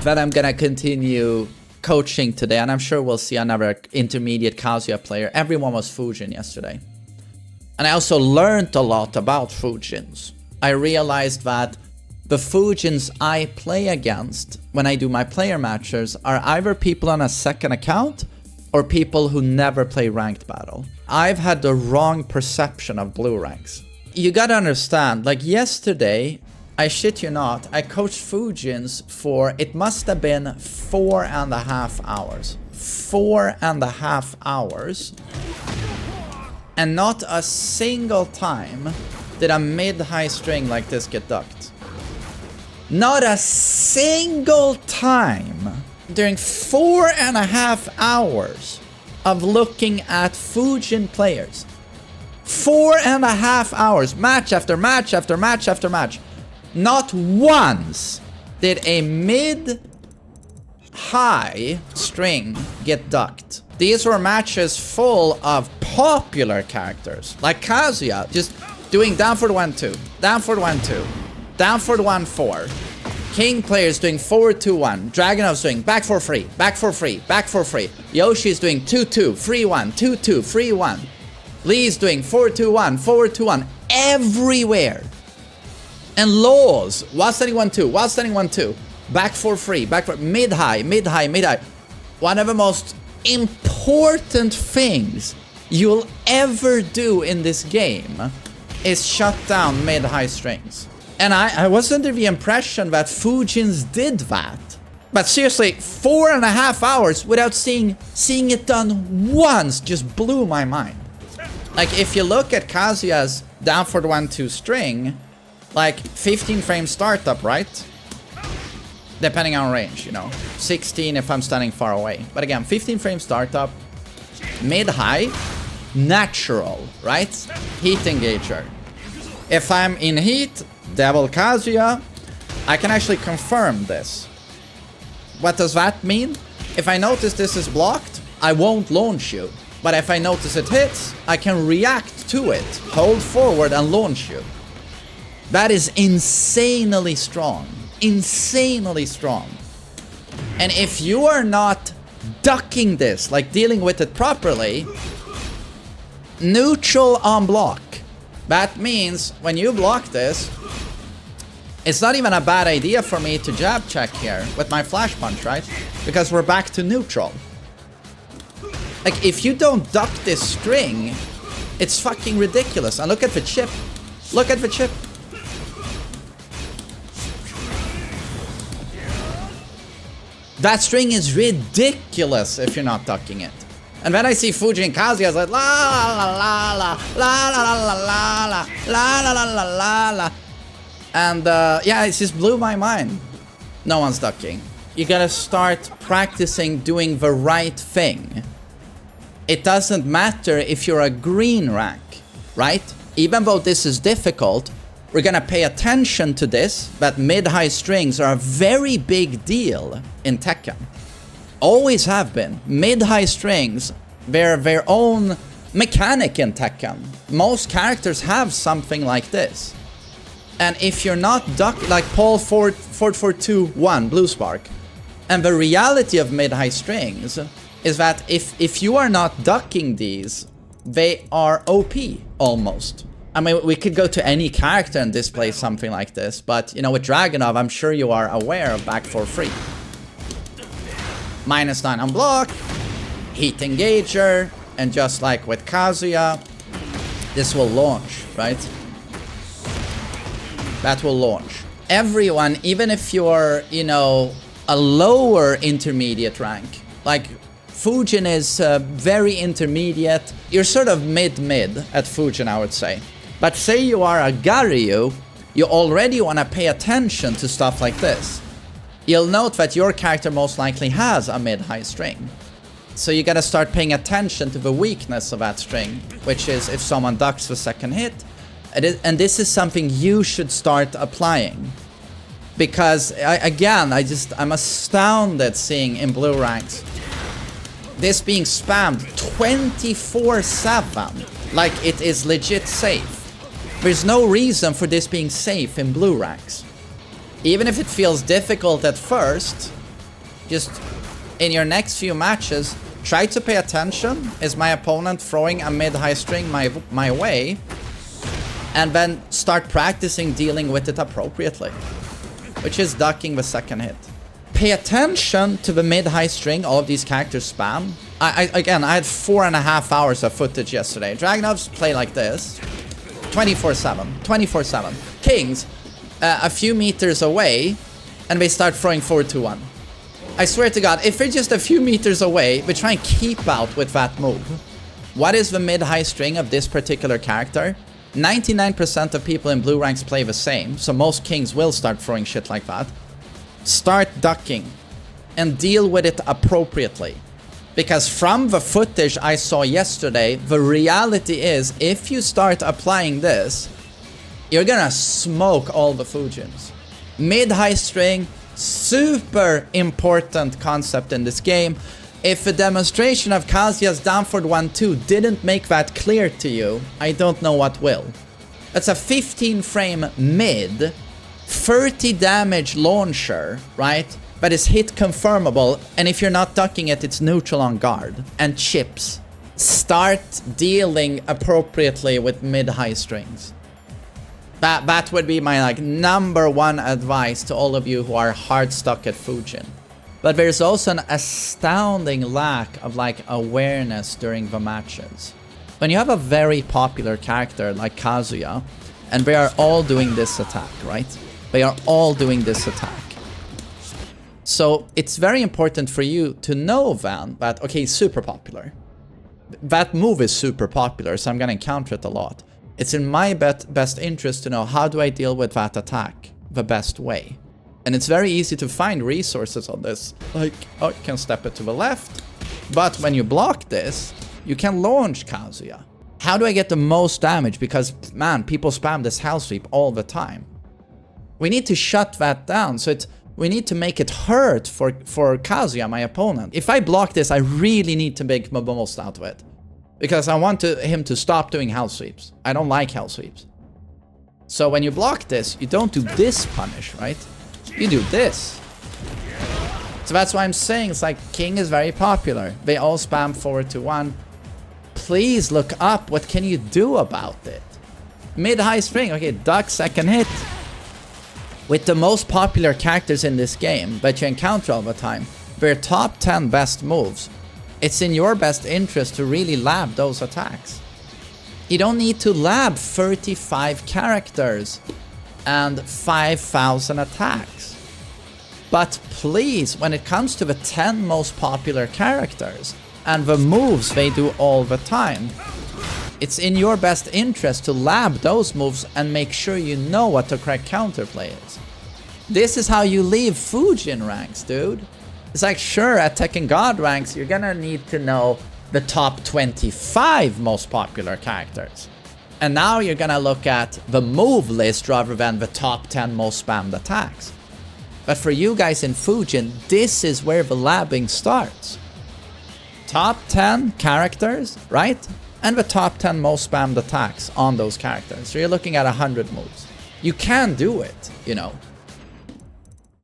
But I'm gonna continue coaching today, and I'm sure we'll see another intermediate Kazuya player. Everyone was Fujin yesterday. And I also learned a lot about Fujins. I realized that the Fujins I play against when I do my player matches are either people on a second account or people who never play ranked battle. I've had the wrong perception of blue ranks. You gotta understand, like yesterday, I shit you not, I coached Fujins for, it must have been 4.5 hours. 4.5 hours. And not a single time did a mid-high string like this get ducked. Not a single time during 4.5 hours of looking at Fujin players. 4.5 hours, match after match after match after match. Not once did a mid-high string get ducked. These were matches full of popular characters, like Kazuya, just doing down for the 1-2, down for the 1-2, down for the 1-4. King players doing forward 2-1, Dragunov's doing back for free, back for free, back for free. Yoshi's doing 2-2, free 1, 2-2, free 1. Lee's doing forward 2-1, forward 2-1, everywhere. And Laws, while standing 1-2, while standing 1-2, back for free, back for mid-high, mid-high, mid-high. One of the most important things you'll ever do in this game is shut down mid-high strings. And I was under the impression that Fujins did that. But seriously, 4.5 hours without seeing it done once just blew my mind. Like, if you look at Kazuya's down for the 1-2 string, like 15 frame startup, right? Depending on range, you know. 16 if I'm standing far away. But again, 15 frame startup, mid-high, natural, right? Heat engager. If I'm in heat, Devil Kazuya, I can actually confirm this. What does that mean? If I notice this is blocked, I won't launch you. But if I notice it hits, I can react to it, hold forward and launch you. That is insanely strong. Insanely strong. And if you are not ducking this, like dealing with it properly, neutral on block. That means when you block this, it's not even a bad idea for me to jab check here with my flash punch, right? Because we're back to neutral. Like, if you don't duck this string, it's fucking ridiculous. And look at the chip. Look at the chip. That string is ridiculous if you're not ducking it. And when I see Fuji and Kazuya, I was like, la la la la la la la la la la la la la la. And yeah, it just blew my mind. No one's ducking. You gotta start practicing doing the right thing. It doesn't matter if you're a green rank, right? Even though this is difficult, we're gonna pay attention to this, that mid-high strings are a very big deal in Tekken. Always have been. Mid-high strings, they're their own mechanic in Tekken. Most characters have something like this. And if you're not like Paul Ford 4-2-1, Blue Spark. And the reality of mid-high strings is that if you are not ducking these, they are OP, almost. I mean, we could go to any character and display something like this, but, you know, with Dragunov, I'm sure you are aware of back for free. -9 on block, heat engager, and just like with Kazuya, this will launch, right? That will launch. Everyone, even if you're, you know, a lower intermediate rank, like Fujin is very intermediate. You're sort of mid-mid at Fujin, I would say. But say you are a Garyu, you already want to pay attention to stuff like this. You'll note that your character most likely has a mid-high string. So you gotta start paying attention to the weakness of that string, which is if someone ducks the second hit. And this is something you should start applying. Because, I'm astounded seeing in blue ranks this being spammed 24/7, like it is legit safe. There's no reason for this being safe in blue ranks. Even if it feels difficult at first, Just in your next few matches, try to pay attention. Is my opponent throwing a mid-high string my way? And then start practicing dealing with it appropriately, which is ducking the second hit. Pay attention to the mid-high string all of these characters spam. Again, I had 4.5 hours of footage yesterday. Dragunovs play like this 24/7. 24/7. Kings, a few meters away, and they start throwing 4-2-1. I swear to God, if they're just a few meters away, we try and keep out with that move. What is the mid-high string of this particular character? 99% of people in blue ranks play the same, so most kings will start throwing shit like that. Start ducking and deal with it appropriately. Because from the footage I saw yesterday, the reality is if you start applying this, you're gonna smoke all the Fujins. Mid-high string, super important concept in this game. If the demonstration of Kazuya's down forward 1-2 didn't make that clear to you, I don't know what will. That's a 15 frame mid, 30 damage launcher, right? But it's hit confirmable, and if you're not ducking it, it's neutral on guard. And chips. Start dealing appropriately with mid-high strings. That would be my #1 advice to all of you who are hard stuck at Fujin. But there's also an astounding lack of awareness during the matches. When you have a very popular character like Kazuya, and they are all doing this attack, right? They are all doing this attack. So it's very important for you to know then that, okay, it's super popular. That move is super popular, so I'm gonna encounter it a lot. It's in my best interest to know how do I deal with that attack the best way. And it's very easy to find resources on this. Like, oh, you can step it to the left. But when you block this, you can launch Kazuya. How do I get the most damage? Because, man, people spam this hell sweep all the time. We need to shut that down. So we need to make it hurt for Kazuya, my opponent. If I block this, I really need to make the most out of it. Because I want him to stop doing hell sweeps. I don't like hell sweeps. So when you block this, you don't do this punish, right? You do this. So that's why I'm saying it's like King is very popular. They all spam 4-1. Please look up. What can you do about it? Mid-high string. Okay, duck, second hit. With the most popular characters in this game that you encounter all the time, their top 10 best moves, it's in your best interest to really lab those attacks. You don't need to lab 35 characters and 5,000 attacks. But please, when it comes to the 10 most popular characters and the moves they do all the time, it's in your best interest to lab those moves and make sure you know what the correct counterplay is. This is how you leave Fujin ranks, dude. It's like, sure, at Tekken God ranks, you're gonna need to know the top 25 most popular characters. And now you're gonna look at the move list rather than the top 10 most spammed attacks. But for you guys in Fujin, this is where the labbing starts. Top 10 characters, right? And the top 10 most spammed attacks on those characters. So you're looking at 100 moves. You can do it, you know.